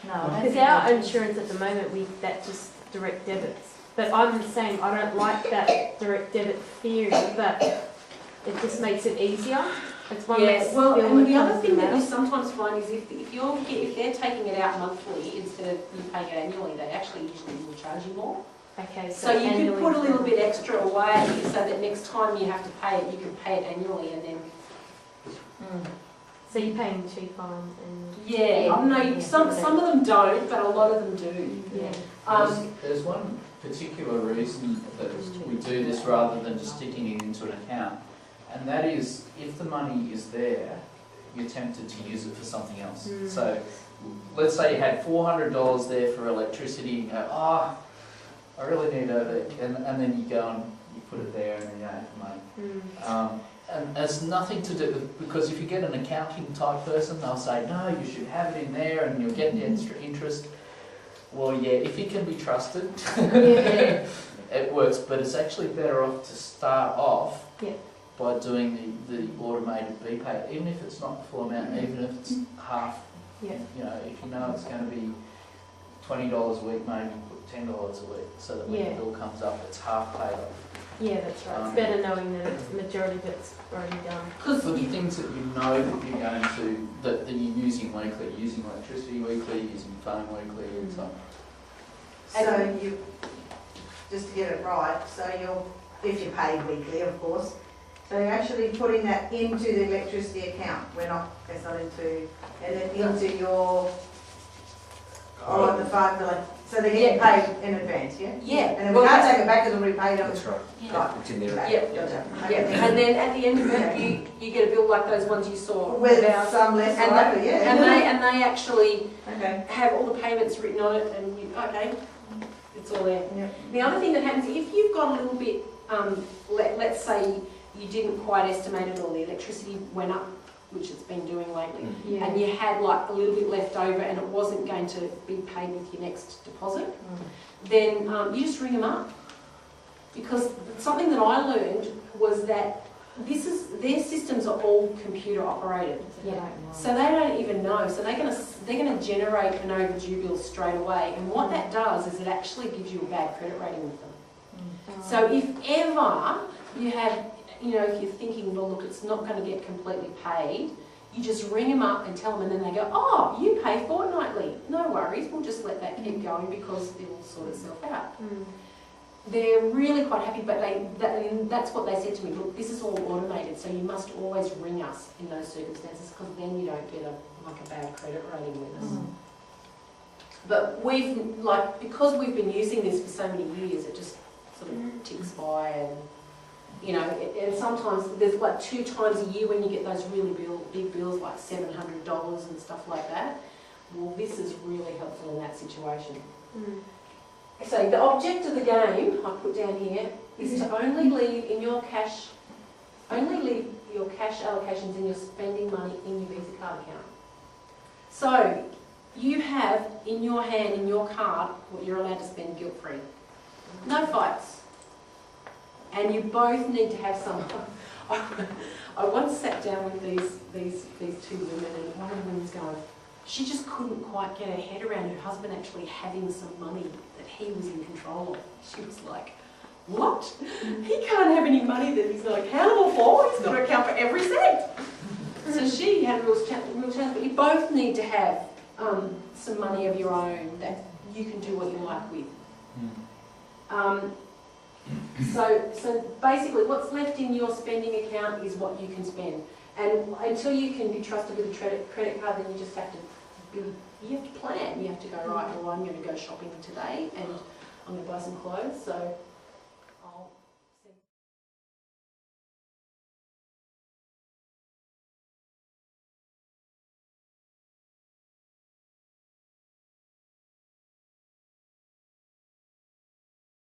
No, Because our insurance at the moment, that just direct debits. But I'm saying I don't like that direct debit theory, but it just makes it easier. It's one Yeah, less well, bill and that the other comes thing to that you matter. sometimes find is if they're taking it out monthly instead of you paying it annually, they actually usually will charge you more. Okay, So you could annually put a little for- bit extra away so that next time you have to pay it, you can pay it annually and then. So you're paying 2 fines and Yeah, I know some of them don't, but a lot of them do. yeah. There's one particular reason that we do this rather than just sticking it into an account, and that is if the money is there, you're tempted to use it for something else. So let's say you had $400 there for electricity and go, I really need it, and then you go and you put it there and then you don't have money. And it's nothing to do with, because if you get an accounting type person, they'll say, no, you should have it in there and you'll get the extra interest. Well, yeah, if you can be trusted, it works, but it's actually better off to start off by doing the automated BPay, even if it's not the full amount, even if it's half. You know, if you know it's going to be $20 a week, maybe put $10 a week, so that when the bill comes up, it's half paid off. Yeah, that's right. It's better knowing that it's majority of it's already done. For the things that you know that you're going to, that you're using weekly, using electricity weekly, using phone weekly, and so on. So you, just to get it right, so if you're paid weekly, of course, so you're actually putting that into the electricity account. It's not into, and then into your, or the fund, so they're getting paid in advance, yeah? Yeah. And then we can't take it back because we paid them. That's right. Right. It's in there. Gotcha. Yeah, and then at the end of it, you get a bill like those ones you saw. With about- some less and over, and they actually Okay. have all the payments written on it, and okay, it's all there. Yep. The other thing that happens, if you've got a little bit, let's say you didn't quite estimate it, or the electricity went up, which it's been doing lately, and you had like a little bit left over and it wasn't going to be paid with your next deposit, then you just ring them up. Because something that I learned was that their systems are all computer operated. So they don't even know. So they're going to generate an overdue bill straight away. And what that does is it actually gives you a bad credit rating with them. So if ever you have, if you're thinking, well, look, it's not going to get completely paid, you just ring them up and tell them, and then they go, oh, you pay fortnightly. No worries, we'll just let that keep going because it will sort itself out. They're really quite happy, but that's what they said to me. Look, this is all automated, so you must always ring us in those circumstances, because then you don't get a bad credit rating with us. But because we've been using this for so many years, it just sort of ticks by, and and sometimes there's like 2 times a year when you get those really big bills, like $700 and stuff like that. Well, this is really helpful in that situation. So the object of the game, I put down here, is to only leave your cash allocations in your spending money in your Visa card account. So you have in your hand, in your card, what you're allowed to spend guilt-free. No fights. And you both need to have some. I once sat down with these 2 women, and one of them was going, she just couldn't quite get her head around her husband actually having some money that he was in control of. She was like, what? He can't have any money that he's not accountable for. He's got to account for every cent. So she had a real challenge, but you both need to have some money of your own that you can do what you like with. So basically what's left in your spending account is what you can spend. And until you can be trusted with a credit card, then you just have to you have to plan. You have to go, right, well, I'm going to go shopping today and I'm going to buy some clothes. So